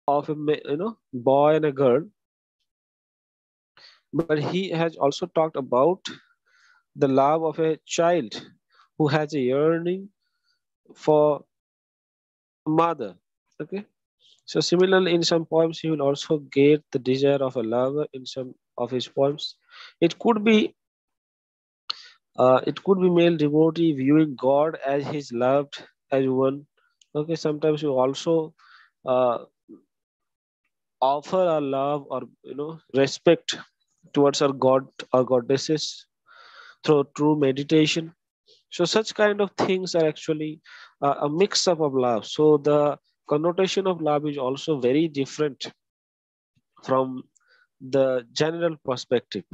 of a boy and a girl, but he has also talked about the love of a child who has a yearning for a mother. Okay, so similarly, in some poems, he will also get the desire of a lover in some of his poems. It could be it could be male devotee viewing God as his loved as one. Okay, sometimes you also uh, offer our love or respect towards our god or goddesses through true meditation. So such kind of things are actually a mix up of love. So the connotation of love is also very different from the general perspective.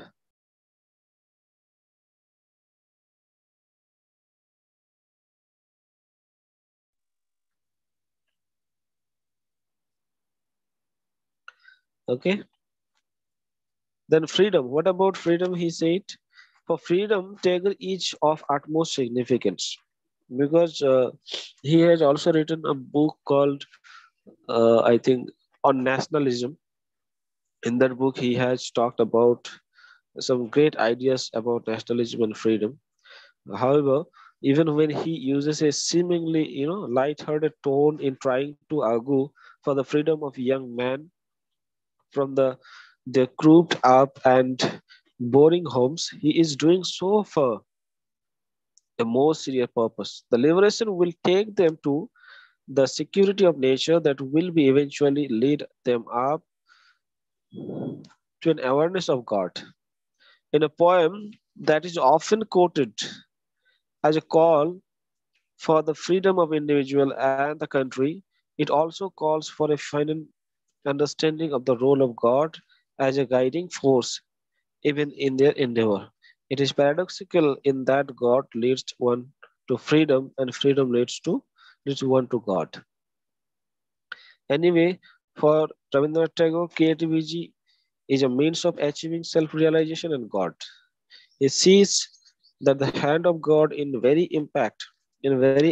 Okay, then freedom. What about freedom? He said, for freedom, Tagore is of utmost significance because he has also written a book called, I think, on nationalism. In that book, he has talked about some great ideas about nationalism and freedom. However, even when he uses a seemingly, light-hearted tone in trying to argue for the freedom of young men from their crooked up and boring homes, he is doing so for a more serious purpose. The liberation will take them to the security of nature that will be eventually lead them up to an awareness of God. In a poem that is often quoted as a call for the freedom of individual and the country, it also calls for a final understanding of the role of God as a guiding force even in their endeavor. It is paradoxical in that God leads one to freedom and freedom leads one to God. Anyway, for Rabindranath Tagore, creativity is a means of achieving self-realization and God. He sees that the hand of God in very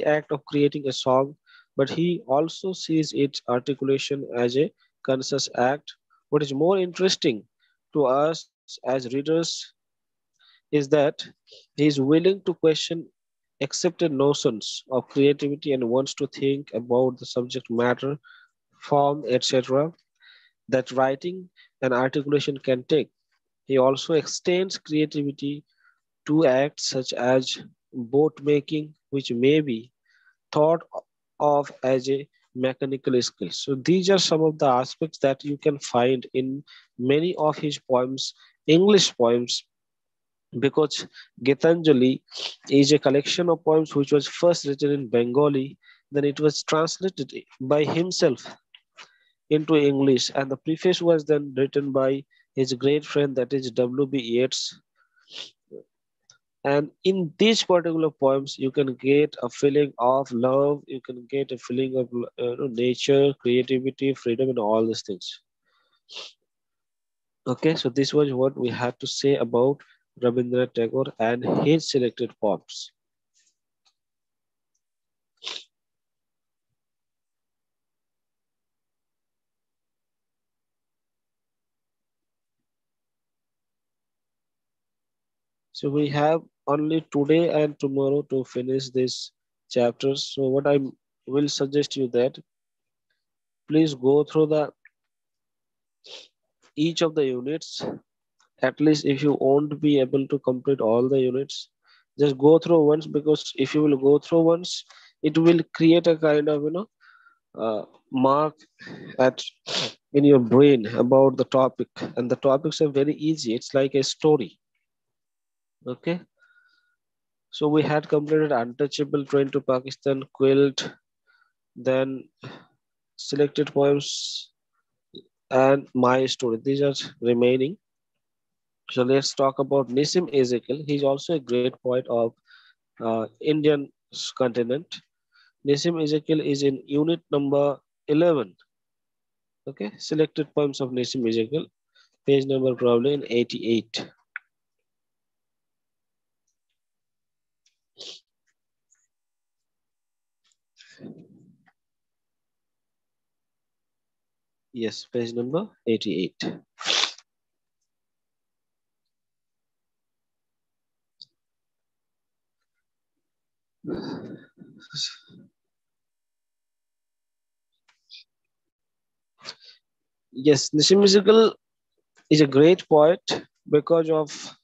act of creating a song, but he also sees its articulation as a conscious act. What is more interesting to us as readers is that he is willing to question accepted notions of creativity and wants to think about the subject matter, form, etc., that writing and articulation can take. He also extends creativity to acts such as boat making, which may be thought of as a mechanical skill. So these are some of the aspects that you can find in many of his poems, English poems, because Gitanjali is a collection of poems which was first written in Bengali, then it was translated by himself into English, and the preface was then written by his great friend that is W.B. Yeats. And in these particular poems, you can get a feeling of love, you can get a feeling of nature, creativity, freedom, and all these things. Okay, so this was what we had to say about Rabindranath Tagore and his selected poems. So we have only today and tomorrow to finish this chapter. So what I will suggest you that please go through the each of the units. At least if you won't be able to complete all the units, just go through once, because if you will go through once, it will create a kind of mark at in your brain about the topic, and the topics are very easy. It's like a story. Okay, so we had completed Untouchable, Train to Pakistan, Quilt, then selected poems, and My Story. These are remaining. So let's talk about Nissim Ezekiel. He's also a great poet of Indian continent. Nissim Ezekiel is in unit number 11. Okay, selected poems of Nissim Ezekiel, page number probably in 88. Yes, page number 88. Yes, Nishimizugal is a great poet because of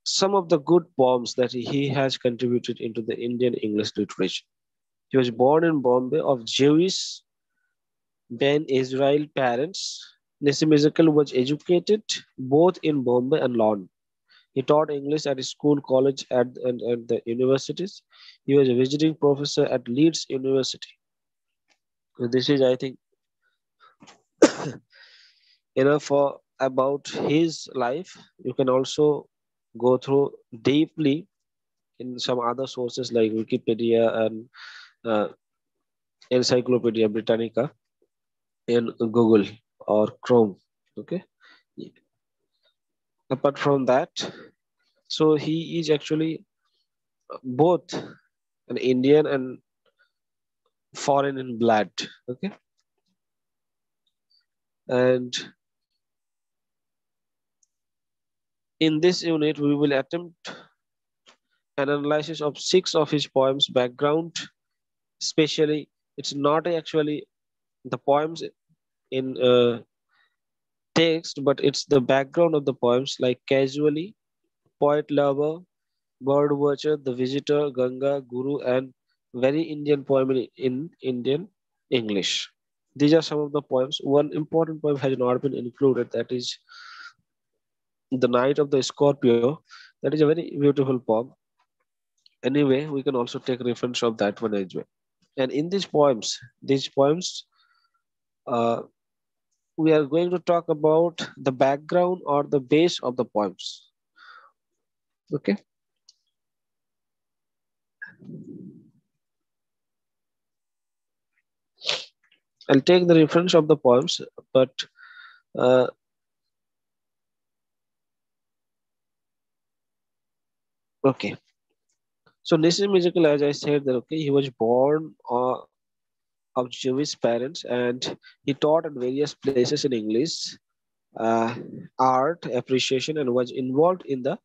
some of the good poems that he has contributed into the Indian English literature. He was born in Bombay of Jewish Ben Israel parents. Nissim Ezekiel was educated both in Bombay and London. He taught English at his school, college, and the universities. He was a visiting professor at Leeds University. So this is, I think, enough for about his life. You can also go through deeply in some other sources like Wikipedia and uh, Encyclopedia Britannica in Google or Chrome. Okay. Apart from that, so he is actually both an Indian and foreign in blood. Okay. And in this unit, we will attempt an analysis of six of his poems background. Especially, it's not actually the poems in text, but it's the background of the poems like Casually, Poet Lover, Bird Watcher, The Visitor, Ganga, Guru, and very Indian poem in Indian English. These are some of the poems. One important poem has not been included, that is The Night of the Scorpio. That is a very beautiful poem. Anyway, we can also take reference of that one as well. And in these poems, uh, we are going to talk about the background or the base of the poems. Okay. I'll take the reference of the poems, but uh, okay. So Nissim Ezekiel, as I said, that okay, he was born of Jewish parents, and he taught at various places in English, uh, art, appreciation, and was involved in the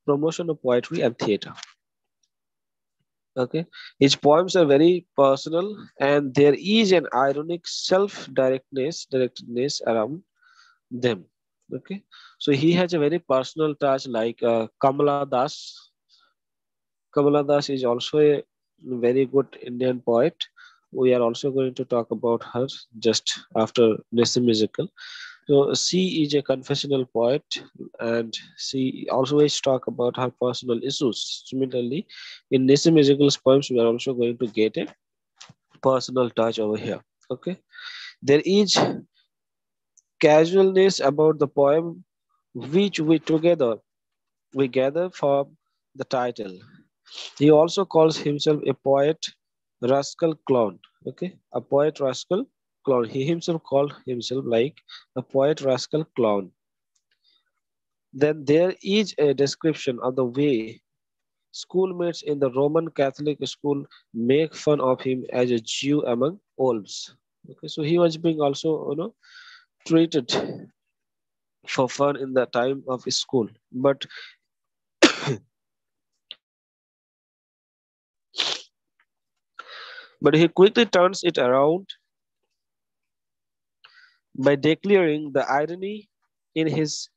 promotion of poetry and theater. Okay, his poems are very personal, and there is an ironic directedness around them. Okay, so he has a very personal touch, like Kamala Das. Kamala Das is also a very good Indian poet. We are also going to talk about her just after Nessim musical. So she is a confessional poet, and she always talk about her personal issues. Similarly, in Nessim musical's poems, we are also going to get a personal touch over here. Okay, there is casualness about the poem which we gather from the title. He also calls himself a poet rascal clown. Okay, a poet rascal clown. He himself called himself like a poet rascal clown. Then there is a description of the way schoolmates in the Roman Catholic school make fun of him as a Jew among wolves. Okay, so he was being also treated for fun in the time of his school, but he quickly turns it around by declaring the irony in his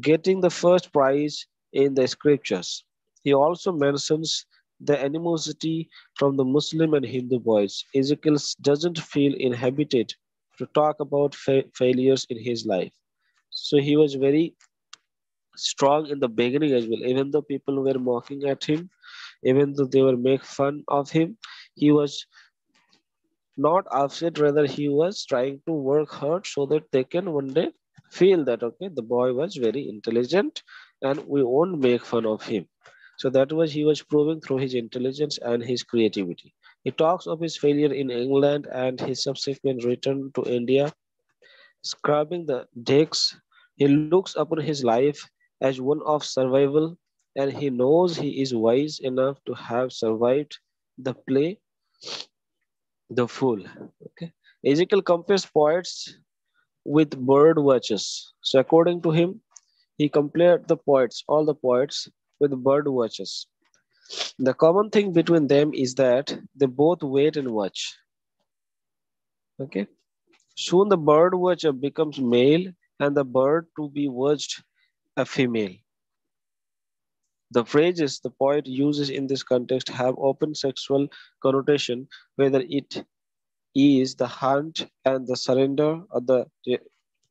getting the first prize in the scriptures. He also mentions the animosity from the Muslim and Hindu boys. Ezekiel doesn't feel inhabited to talk about failures in his life. So he was very strong in the beginning as well. Even though people were mocking at him, even though they were make fun of him, he was not upset, rather he was trying to work hard so that they can one day feel that okay, the boy was very intelligent and we won't make fun of him. So that was he was proving through his intelligence and his creativity. He talks of his failure in England and his subsequent return to India, scrubbing the decks. He looks upon his life as one of survival, and he knows he is wise enough to have survived the play the fool. Okay. Ezekiel compares poets with bird watchers. So according to him, he compared the poets, all the poets, with bird watchers. The common thing between them is that they both wait and watch. Okay. Soon the bird watcher becomes male and the bird to be watched a female. The phrases the poet uses in this context have open sexual connotation, whether it is the hunt and the surrender or the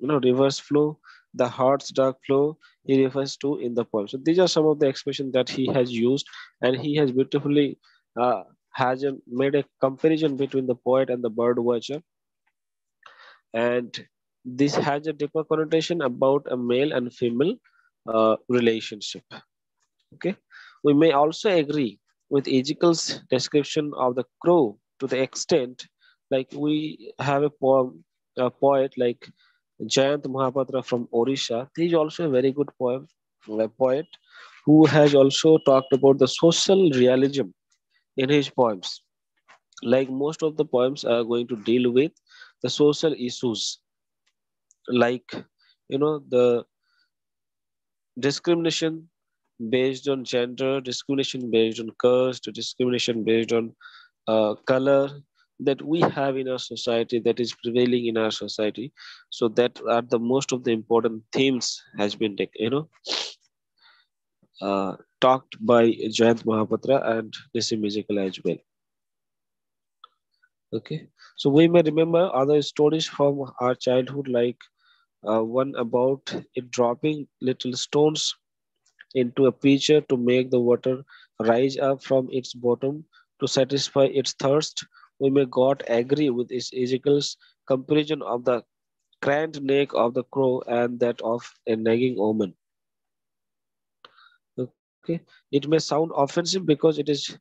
reverse flow, the heart's dark flow he refers to in the poem. So these are some of the expressions that he has used, and he has beautifully made a comparison between the poet and the bird watcher, and this has a deeper connotation about a male and female relationship. Okay, we may also agree with Ezekiel's description of the crow to the extent, like we have a poet like Jayant Mahapatra from Odisha. He is also a very good poet who has also talked about the social realism in his poems. Like most of the poems are going to deal with the social issues, like the discrimination based on gender, discrimination based on caste, discrimination based on color that we have in our society, that is prevailing in our society. So that are the most of the important themes has been talked by Jayant Mahapatra and Nissim Ezekiel as well. Okay, so we may remember other stories from our childhood, like one about it dropping little stones into a pitcher to make the water rise up from its bottom to satisfy its thirst. We may God agree with Ezekiel's comparison of the craned neck of the crow and that of a nagging omen. Okay, it may sound offensive because it is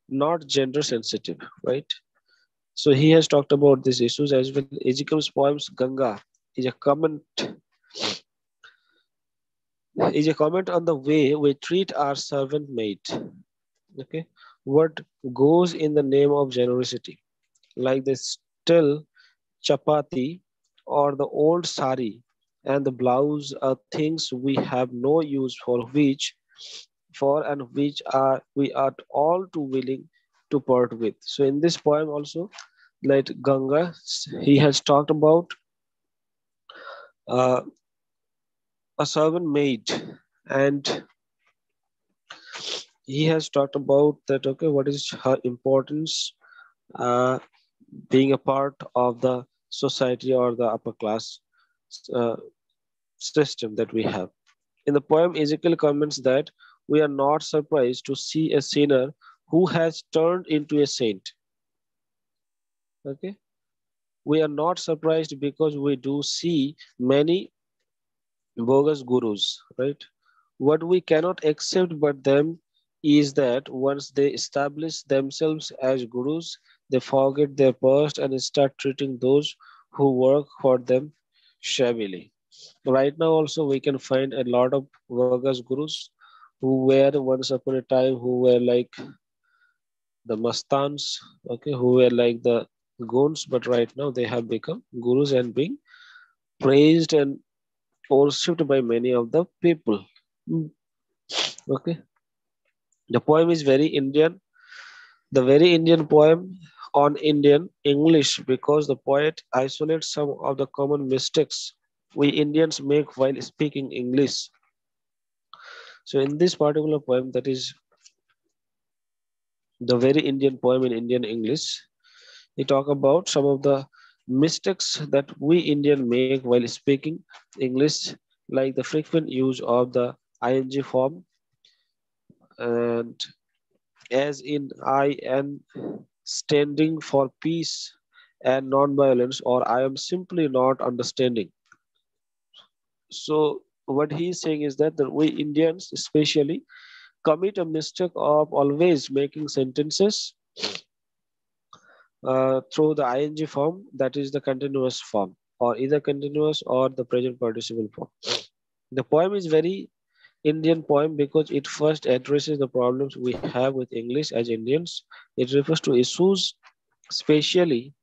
not gender sensitive, right? So he has talked about these issues as well. Ezekiel's poems Ganga is a comment on the way we treat our servant maid. Okay, what goes in the name of generosity, like the still chapati or the old sari and the blouse are things we have no use for and which are we are all too willing to part with. So in this poem also, like Ganga, he has talked about uh, a servant maid, and he has talked about that. Okay, what is her importance? Uh, being a part of the society or the upper class uh, system that we have. In the poem, Ezekiel comments that we are not surprised to see a sinner who has turned into a saint. Okay, we are not surprised because we do see many bogus gurus, right? What we cannot accept but them is that once they establish themselves as gurus, they forget their past and start treating those who work for them shabbily. Right now, also, we can find a lot of Vagas gurus who were once upon a time who were like the Mastans, okay, who were like the goons, but right now they have become gurus and being praised and worshipped by many of the people. Mm, okay, the poem is very Indian, the very Indian poem on Indian English because the poet isolates some of the common mistakes we Indians make while speaking English. So in this particular poem, that is the very Indian poem in Indian English, he talk about some of the mistakes that we Indian make while speaking English, like the frequent use of the ing form, and as in I am standing for peace and non-violence, or I am simply not understanding. So what he is saying is that we Indians especially commit a mistake of always making sentences through the ing form, that is the continuous form, or either continuous or the present participle form. The poem is very Indian poem because it first addresses the problems we have with English as Indians. It refers to issues, especially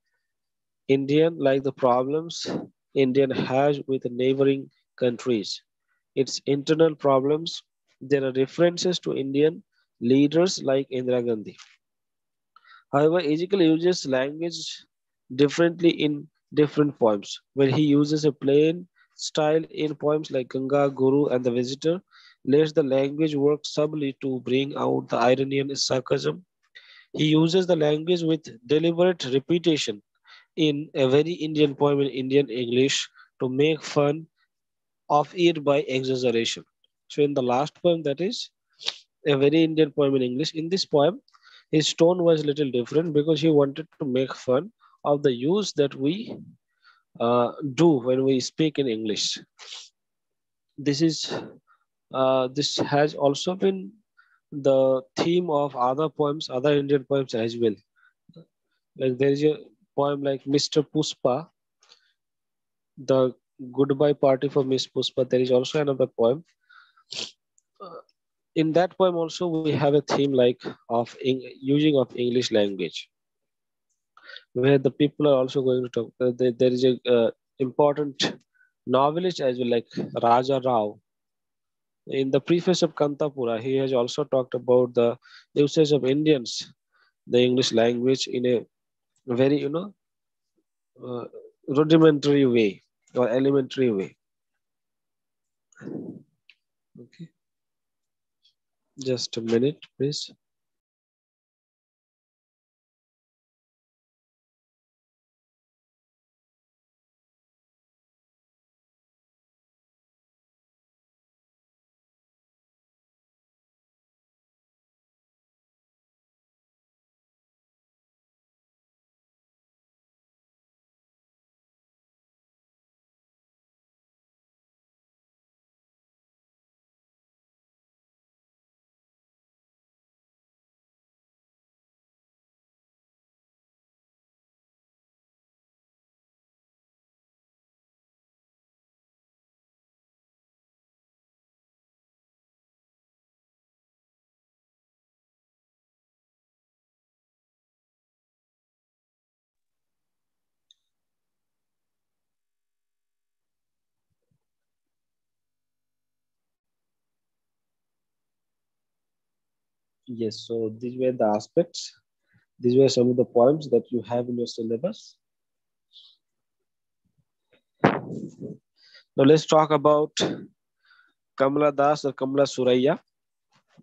Indian, like the problems Indian has with neighboring countries, its internal problems. There are references to Indian leaders like Indira Gandhi. However, Ezekiel uses language differently in different poems. Where he uses a plain style in poems like Ganga, Guru, and The Visitor, lets the language work subtly to bring out the irony and sarcasm. He uses the language with deliberate repetition in a very Indian poem in Indian English to make fun of it by exaggeration. So, in the last poem, that is a very Indian poem in English, in this poem, his tone was a little different because he wanted to make fun of the use that we do when we speak in English. This is this has also been the theme of other poems, other Indian poems as well. Like there is a poem like Mr. Puspa, the goodbye party for Miss Puspa. There is also another poem. Uh, in that poem also we have a theme like of using of English language, where the people are also going to talk. There is a important novelist as well, like Raja Rao. In the preface of Kantapura, he has also talked about the usage of Indians, the English language in a very, uh, rudimentary way or elementary way. Okay, just a minute, please. Yes, so these were the aspects. These were some of the poems that you have in your syllabus. Now let's talk about Kamala Das or Kamala Suraya,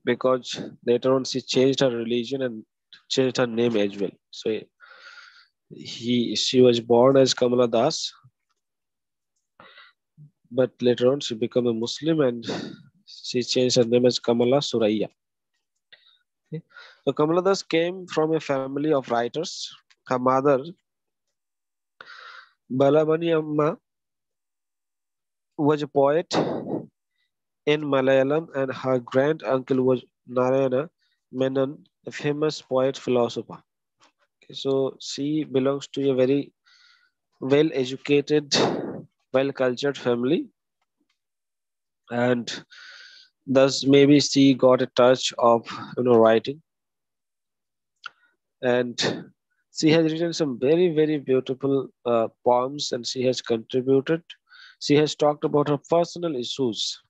because later on she changed her religion and changed her name as well. So she was born as Kamala Das, but later on she became a Muslim and she changed her name as Kamala Suraya. Okay. So Kamala Das came from a family of writers. Her mother, Balamani Amma, was a poet in Malayalam, and her grand uncle was Narayana Menon, a famous poet philosopher. Okay, so she belongs to a very well educated, well cultured family, and thus maybe she got a touch of writing, and she has written some very beautiful poems, and she has contributed. She has talked about her personal issues.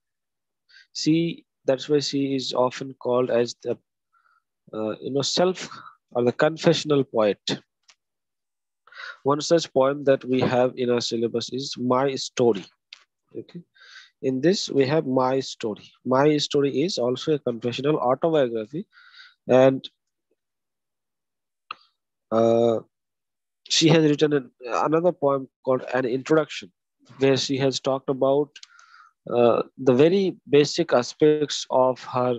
She That's why she is often called as the self or the confessional poet. One such poem that we have in our syllabus is My Story. Okay. In this, we have My Story. My Story is also a confessional autobiography, and uh, she has written another poem called An Introduction, where she has talked about the very basic aspects of her,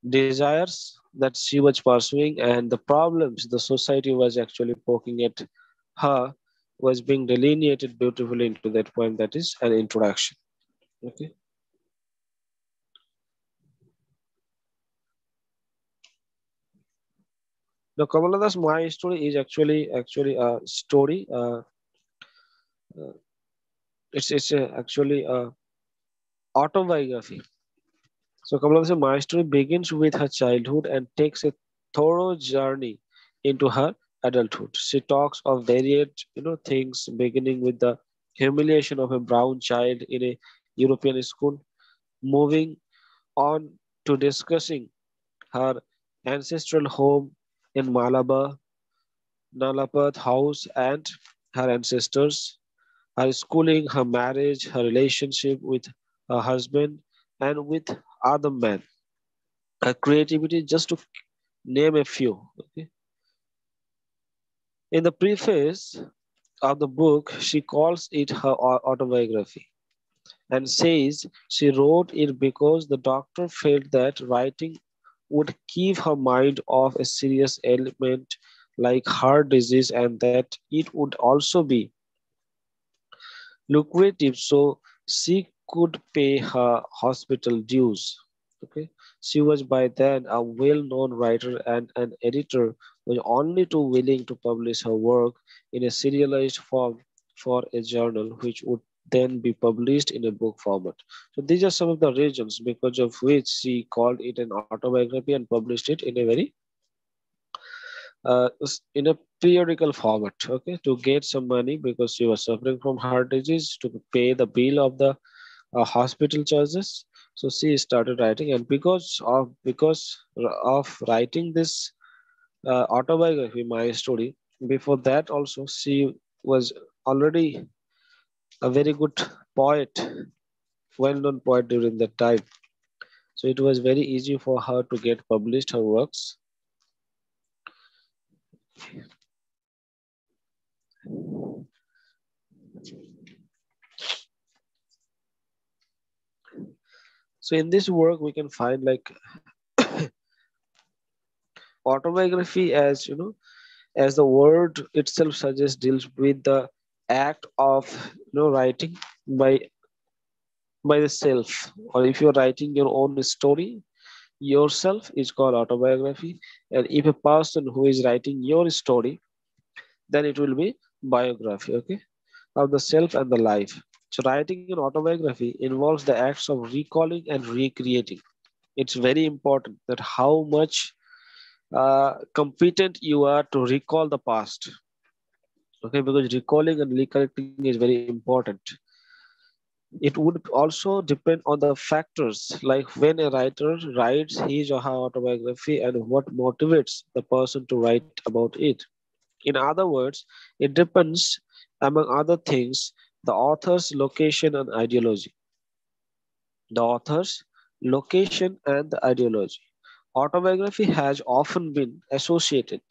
desires that she was pursuing, and the problems the society was actually poking at her was being delineated beautifully into that poem, that is An Introduction. Okay. Now, Kamalada's My Story is actually a story. Uh, actually a autobiography. So Kamalada's My Story begins with her childhood and takes a thorough journey into her adulthood. She talks of varied, things, beginning with the humiliation of a brown child in a European school, moving on to discussing her ancestral home in Malabar, Nalapat house, and her ancestors, her schooling, her marriage, her relationship with her husband, and with other men. Her creativity, just to name a few. Okay? In the preface of the book, she calls it her autobiography and says she wrote it because the doctor felt that writing would keep her mind off a serious ailment like heart disease and that it would also be lucrative so she could pay her hospital dues. Okay. She was by then a well-known writer and an editor was only too willing to publish her work in a serialized form for a journal which would then be published in a book format. So these are some of the reasons because of which she called it an autobiography and published it in a very in a periodical format, okay, to get some money because she was suffering from heart disease to pay the bill of the hospital charges. So she started writing, and because of writing this autobiography, my story. Before that, also she was already a very good poet, well-known poet during that time. So it was very easy for her to get published her works. So in this work, we can find like autobiography, as as the word itself suggests, deals with the act of writing by by the self, or if you're writing your own story yourself is called autobiography, and if a person who is writing your story, then it will be biography, okay, of the self and the life. So writing an autobiography involves the acts of recalling and recreating. It's very important that how much competent you are to recall the past, okay, because recalling and recollecting is very important. It would also depend on the factors like when a writer writes his or her autobiography and what motivates the person to write about it. In other words, it depends, among other things, the author's location and ideology. The author's location and the ideology. Autobiography has often been associated.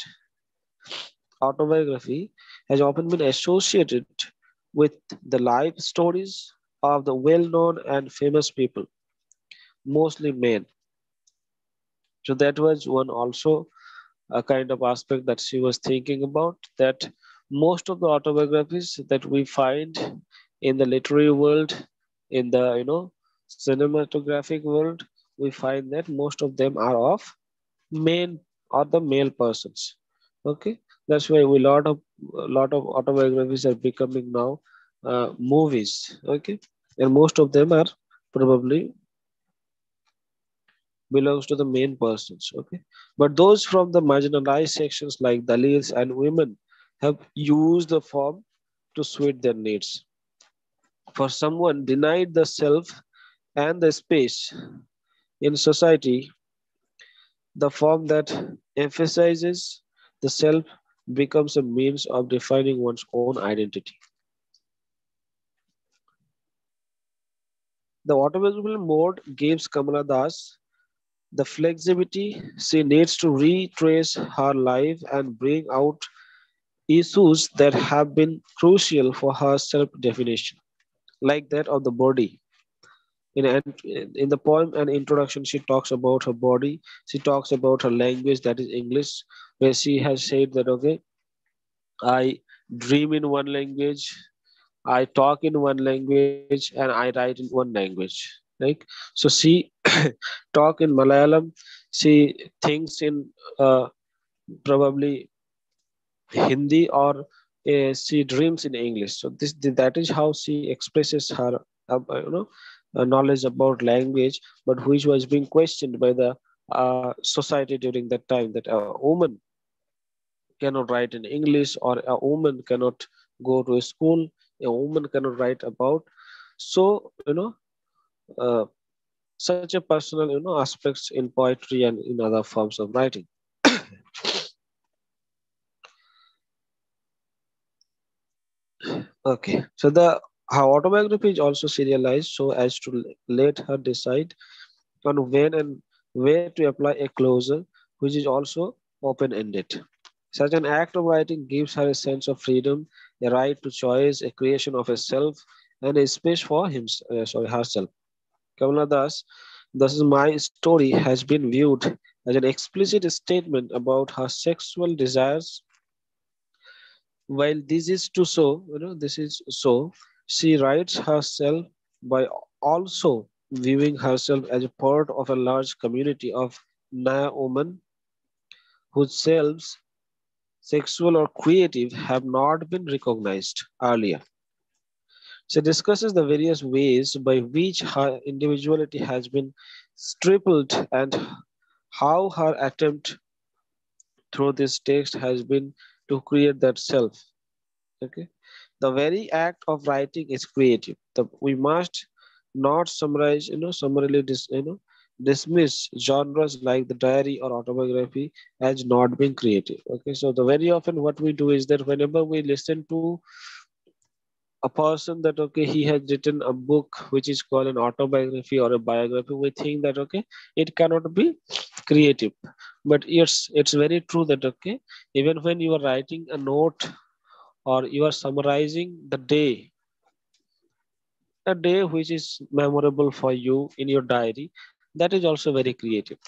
Autobiography has often been associated with the life stories of the well-known and famous people, mostly men. So that was one also a kind of aspect that she was thinking about, that most of the autobiographies that we find in the literary world, in the cinematographic world, we find that most of them are of men or the male persons. Okay, that's why we lot of autobiographies are becoming now movies. Okay, and most of them are probably belongs to the main persons. Okay, but those from the marginalized sections like Dalits and women have used the form to suit their needs. For someone denied the self and the space in society, the form that emphasizes the self becomes a means of defining one's own identity. The autobiographical mode gives Kamala Das the flexibility she needs to retrace her life and bring out issues that have been crucial for her self definition, like that of the body. In the poem and introduction, she talks about her body, she talks about her language, that is English, where she has said that, okay, I dream in one language, I talk in one language, and I write in one language. Like, so she talk in Malayalam, she thinks in probably Hindi, or she dreams in English. So that is how she expresses her knowledge about language, but which was being questioned by the society during that time. That a woman cannot write in English, or a woman cannot go to a school, a woman cannot write about. So, uh, such a personal, aspects in poetry and in other forms of writing. Okay, so the her autobiography is also serialized so as to let her decide on when and where to apply a closure, which is also open-ended. Such an act of writing gives her a sense of freedom, a right to choice, a creation of a self, and a space for herself. Kamala Das, thus my story has been viewed as an explicit statement about her sexual desires. While this is so, she writes herself by also viewing herself as a part of a large community of Naya women whose selves, sexual or creative, have not been recognized earlier. She discusses the various ways by which her individuality has been stripped and how her attempt through this text has been to create that self. Okay, the very act of writing is creative. We must not summarily dismiss genres like the diary or autobiography as not being creative. Okay, so the very often what we do is that whenever we listen to a person that okay he has written a book which is called an autobiography or a biography, we think that okay it cannot be creative. But it's very true that okay even when you are writing a note or you are summarizing the day, a day which is memorable for you in your diary, that is also very creative.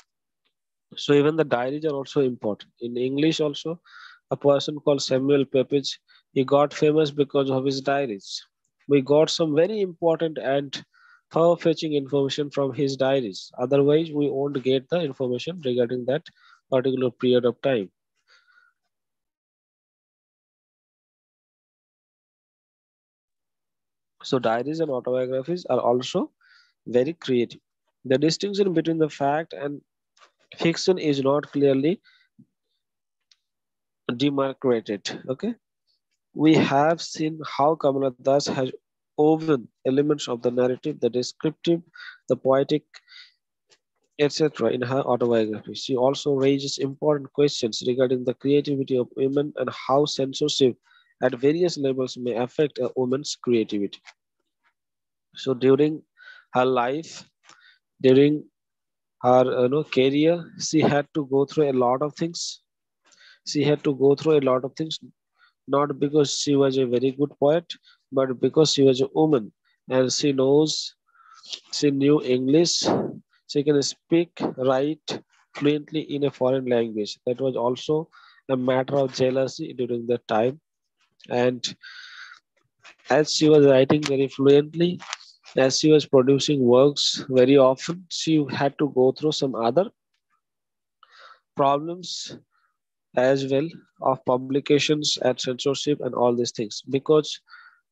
So even the diaries are also important. In English also, a person called Samuel Pepys, he got famous because of his diaries. We got some very important and far-fetching information from his diaries. Otherwise, we won't get the information regarding that particular period of time. So diaries and autobiographies are also very creative. The distinction between the fact and fiction is not clearly demarcated. Okay, we have seen how Kamala Das has woven elements of the narrative, the descriptive, the poetic, etc. in her autobiography. She also raises important questions regarding the creativity of women and how censorship at various levels may affect a woman's creativity. So during her life, during her career, she had to go through a lot of things. She had to go through a lot of things, not because she was a very good poet, but because she was a woman and she knew English. She can speak, write fluently in a foreign language. That was also a matter of jealousy during that time. And as she was writing very fluently, as she was producing works very often, she had to go through some other problems as well of publications and censorship and all these things because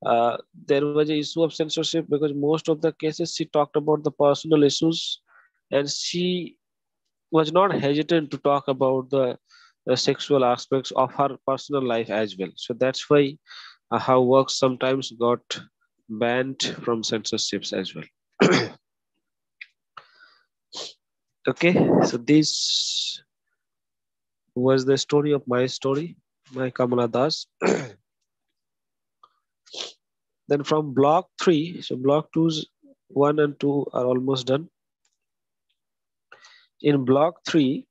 there was an issue of censorship because most of the cases she talked about the personal issues and she was not hesitant to talk about the sexual aspects of her personal life as well. So that's why her works sometimes got banned from censorships as well. Okay, so this was the story of my story, my Kamala Das. Then from block 3, so block 2's 1 and 2 are almost done. In block 3,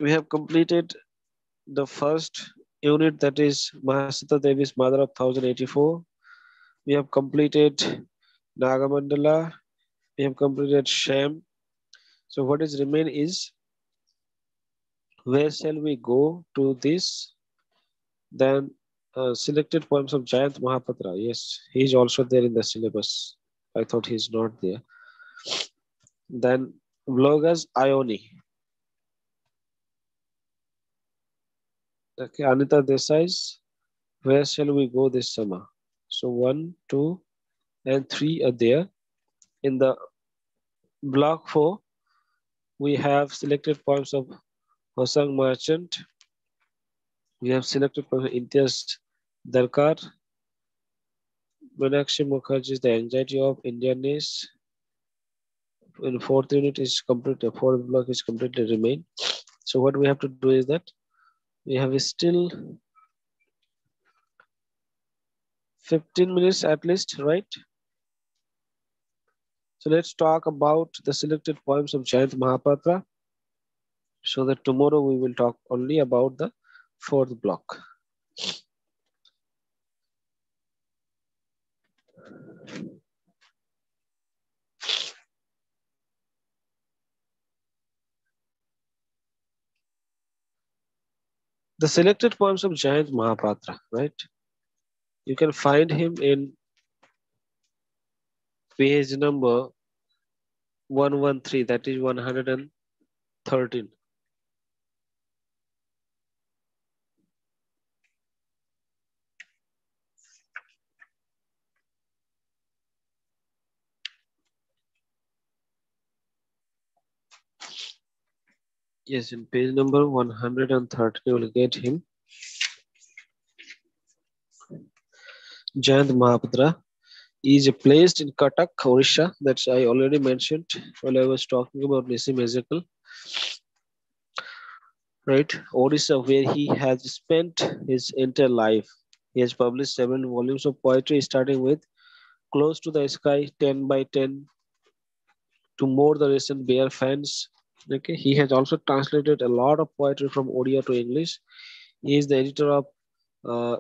we have completed the first unit, that is Mahasita Devi's Mother of 1084. We have completed Nagamandala. We have completed Shem. So what is remain is where shall we go to this? Then selected poems of Jayant Mahapatra. Yes, he is also there in the syllabus. I thought he's not there. Then Vlogas Ioni. Okay, Anita Desai's Where Shall We Go This Summer? So 1, 2, and 3 are there. In the block 4, we have selected poems of Hosang Merchant, We have selected Imtiaz Darkar, Meenakshi Mukherjee's The Anxiety of Indianness. In fourth unit is complete, the fourth block is completely remain. So what we have to do is that we have still 15 minutes at least, right? So let's talk about the selected poems of Jayant Mahapatra, so that tomorrow we will talk only about the fourth block. The selected poems of Jayant Mahapatra, right? You can find him in page number 113, that is 113. Yes, in page number 113, you will get him. Jayant Mahapatra is placed in Cuttack, Odisha. That's I already mentioned while I was talking about Nissim Ezekiel. Right, Odisha, where he has spent his entire life. He has published 7 volumes of poetry, starting with Close to the Sky, 10 by 10, to more the recent Bear Fans. Okay, he has also translated a lot of poetry from Odia to English. He is the editor of uh,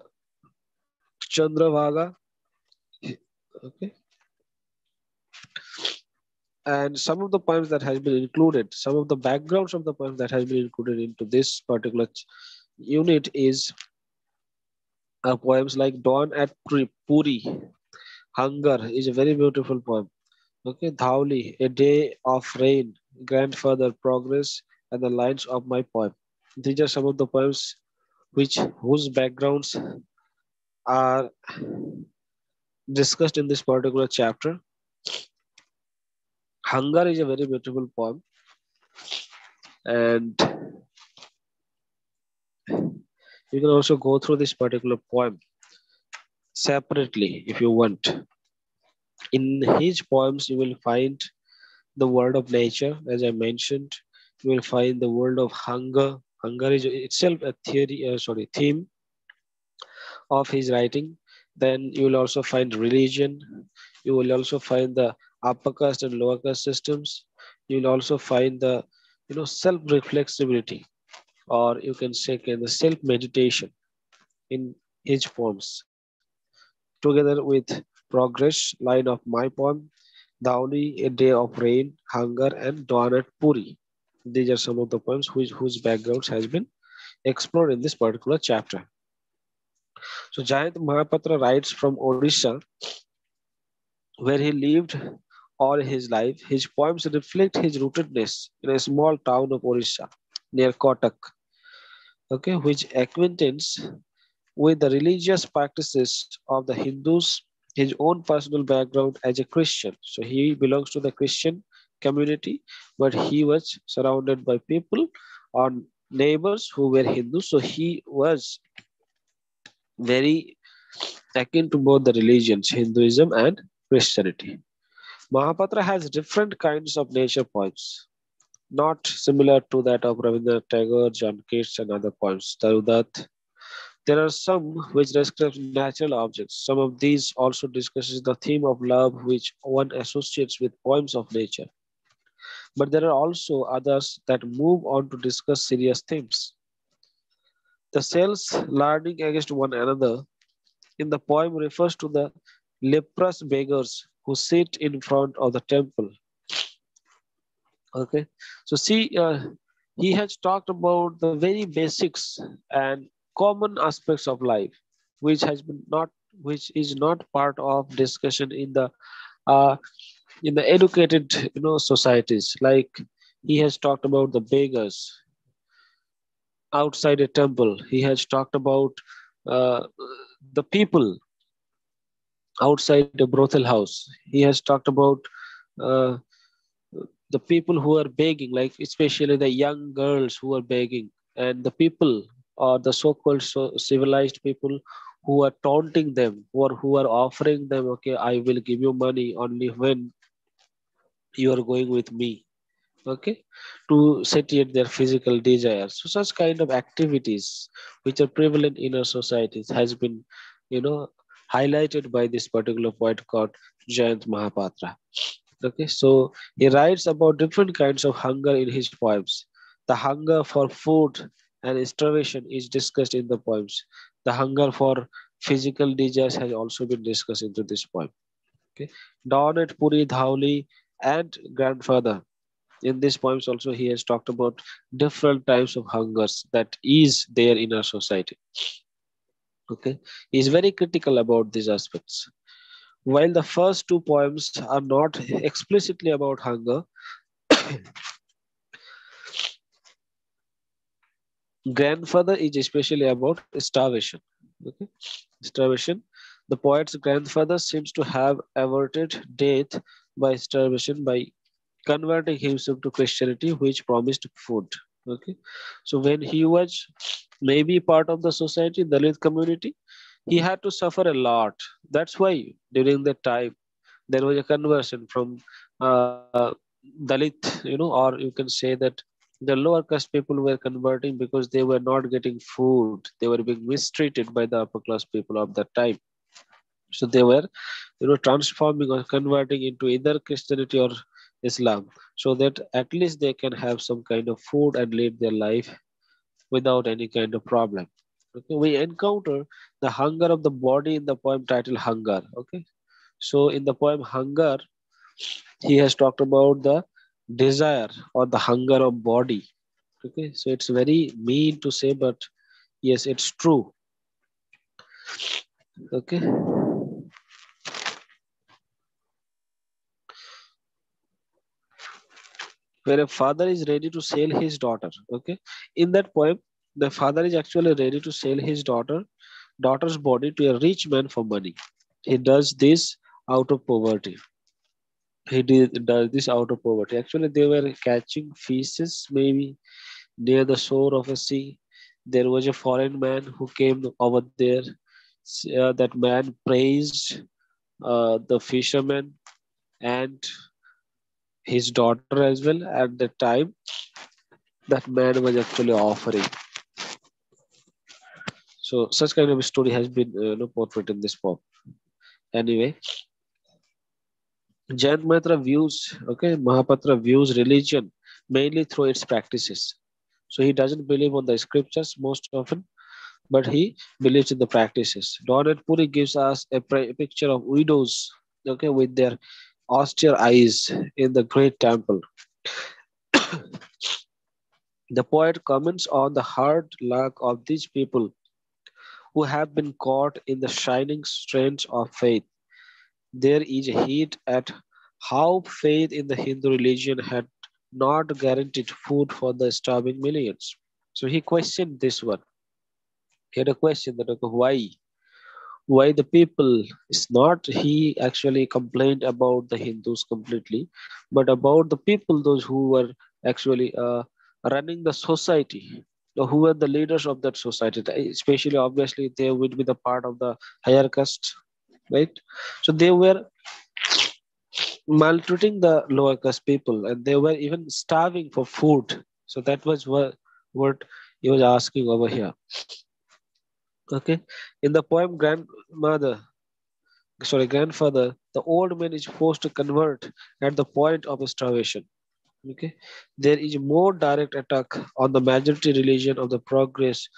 Chandravagha. Okay, and some of the poems that has been included, some of the backgrounds of the poems that has been included into this particular unit is poems like Dawn at Puri. Hunger is a very beautiful poem. Okay, Dhauli, A Day of Rain, Grandfather, Progress, and the lines of my poem. These are some of the poems whose backgrounds are discussed in this particular chapter. Hunger is a very beautiful poem, and you can also go through this particular poem separately if you want. In his poems, you will find the world of nature, as I mentioned. You will find the world of hunger. Hunger is itself a theme of his writing. Then you will also find religion. You will also find the upper caste and lower caste systems. You will also find the self-reflexibility, or you can say the self-meditation in his poems. Together with Progress, line of my poem, Dauni, A Day of Rain, Hunger, and Dawn at Puri. These are some of the poems whose backgrounds has been explored in this particular chapter. So Jayant Mahapatra writes from Odisha, where he lived all his life. His poems reflect his rootedness in a small town of Odisha near Kotak, okay, which acquaintance with the religious practices of the Hindus, his own personal background as a Christian. So he belongs to the Christian community, but he was surrounded by people or neighbors who were Hindus. So he was very akin to both the religions, Hinduism and Christianity. Mahapatra has different kinds of nature poems, not similar to that of Rabindranath Tagore, John Keats, and other poems. Tarudat. There are some which describe natural objects. Some of these also discusses the theme of love, which one associates with poems of nature. But there are also others that move on to discuss serious themes. The cells learning against one another in the poem refers to the leprous beggars who sit in front of the temple. Okay, so see, he has talked about the very basics and common aspects of life, which has been not, which is not part of discussion uh, in the educated societies. Like he has talked about the beggars outside a temple. He has talked about uh, the people outside a brothel house. He has talked about uh, the people who are begging, like especially the young girls who are begging, and the people or the so-called civilized people who are taunting them, or who are offering them, okay, I will give you money only when you are going with me, okay, to satiate their physical desires. So such kind of activities which are prevalent in our societies has been, highlighted by this particular poet called Jayant Mahapatra. Okay, so he writes about different kinds of hunger in his poems. The hunger for food and starvation is discussed in the poems. The hunger for physical desires has also been discussed into this poem. Okay, Dawn at Puri Dhauli and Grandfather. In these poems, also he has talked about different types of hungers that is there in our society. Okay, he is very critical about these aspects. While the first two poems are not explicitly about hunger, grandfather is especially about starvation. Okay? Starvation. The poet's grandfather seems to have averted death by starvation by converting himself to Christianity, which promised food. Okay, so when he was maybe part of the society, Dalit community, he had to suffer a lot. That's why during that time there was a conversion from uh, Dalit, or you can say that the lower caste people were converting because they were not getting food. They were being mistreated by the upper class people of that time. So they were, transforming or converting into either Christianity or Islam, so that at least they can have some kind of food and live their life without any kind of problem. Okay, we encounter the hunger of the body in the poem titled Hunger. Okay, so in the poem Hunger, he has talked about the desire or the hunger of body. Okay, so it's very mean to say, but yes, it's true. Okay, where a father is ready to sell his daughter. Okay, in that poem, the father is actually ready to sell his daughter's body to a rich man for money. He does this out of poverty. Does this out of poverty. Actually, they were catching fishes maybe near the shore of a sea. There was a foreign man who came over there. That man praised the fisherman and his daughter as well. At the time, that man was actually offering. So such kind of a story has been portrayed in this poem. Anyway, Jayant Mahapatra views religion mainly through its practices. So he doesn't believe on the scriptures most often, but he believes in the practices. Donat Puri gives us a picture of widows, okay, with their austere eyes in the great temple. The poet comments on the hard luck of these people who have been caught in the shining strands of faith. There is a hint at how faith in the Hindu religion had not guaranteed food for the starving millions. So he questioned this one. He had a question that, okay, why the people, is not he actually complained about the Hindus completely, but about the people, those who were actually running the society, who were the leaders of that society, especially obviously they would be the part of the higher caste, right? So they were maltreating the lower caste people, and they were even starving for food. So that was what he was asking over here. Okay, in the poem grandfather, the old man is forced to convert at the point of starvation. Okay, there is more direct attack on the majority religion of the progress,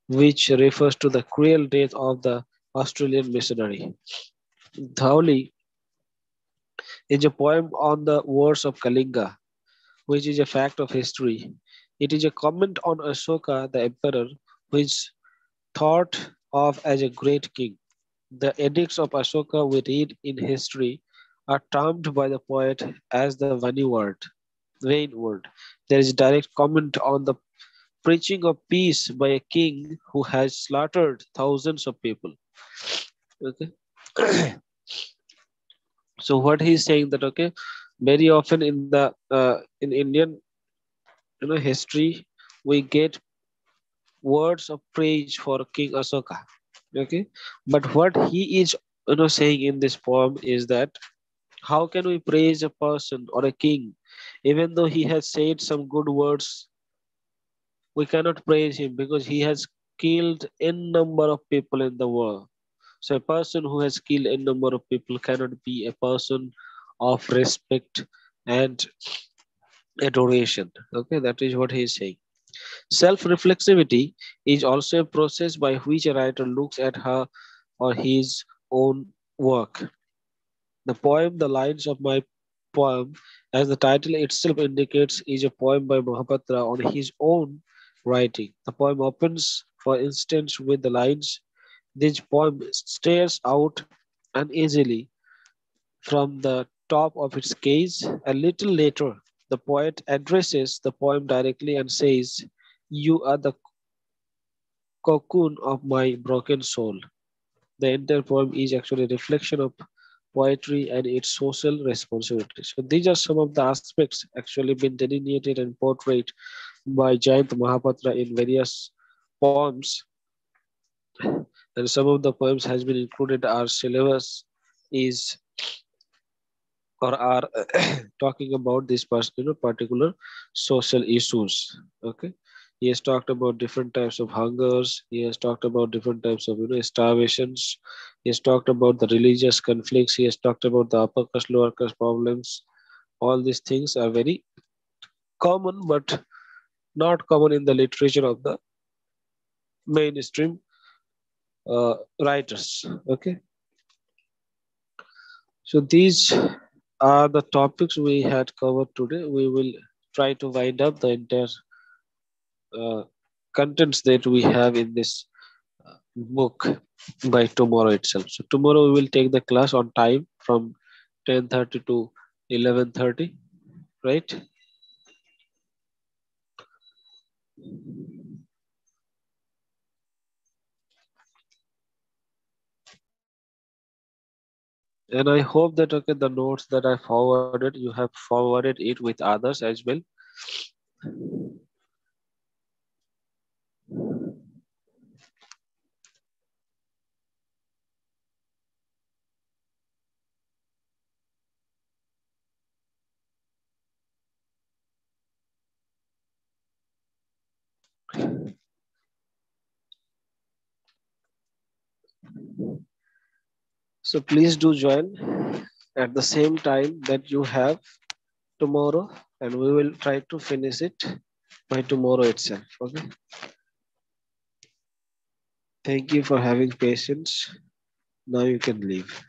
which refers to the cruel death of the Australian missionary. Dhauli is a poem on the wars of Kalinga, which is a fact of history. It is a comment on Ashoka, the emperor, who is thought of as a great king. The edicts of Ashoka we read in history are termed by the poet as the vain word. There is direct comment on the preaching of peace by a king who has slaughtered thousands of people. Okay. So what he's saying that, okay, very often in the in Indian history, we get words of praise for King Asoka. Okay, but what he is saying in this poem is that how can we praise a person or a king even though he has said some good words? We cannot praise him because he has killed n number of people in the war. So a person who has killed a number of people cannot be a person of respect and adoration. Okay, that is what he is saying. Self-reflexivity is also a process by which a writer looks at her or his own work. The poem, The Lines of My Poem, as the title itself indicates, is a poem by Mahapatra on his own writing. The poem opens, for instance, with the lines, "This poem stares out uneasily from the top of its case." A little later, the poet addresses the poem directly and says, "You are the cocoon of my broken soul." The entire poem is actually a reflection of poetry and its social responsibility. So these are some of the aspects actually been delineated and portrayed by Jayant Mahapatra in various poems, and some of the poems has been included. Our syllabus is or are talking about this particular social issues. Okay, he has talked about different types of hungers, he has talked about different types of starvations, he has talked about the religious conflicts, he has talked about the upper caste lower caste problems. All these things are very common but not common in the literature of the mainstream writers. Okay, so these are the topics we had covered today. We will try to wind up the entire uh, contents that we have in this book by tomorrow itself. So tomorrow we will take the class on time from 10:30 to 11:30, right? And I hope that okay, the notes that I forwarded, you have forwarded it with others as well. So please do join at the same time that you have tomorrow, and we will try to finish it by tomorrow itself. Okay. Thank you for having patience. Now you can leave.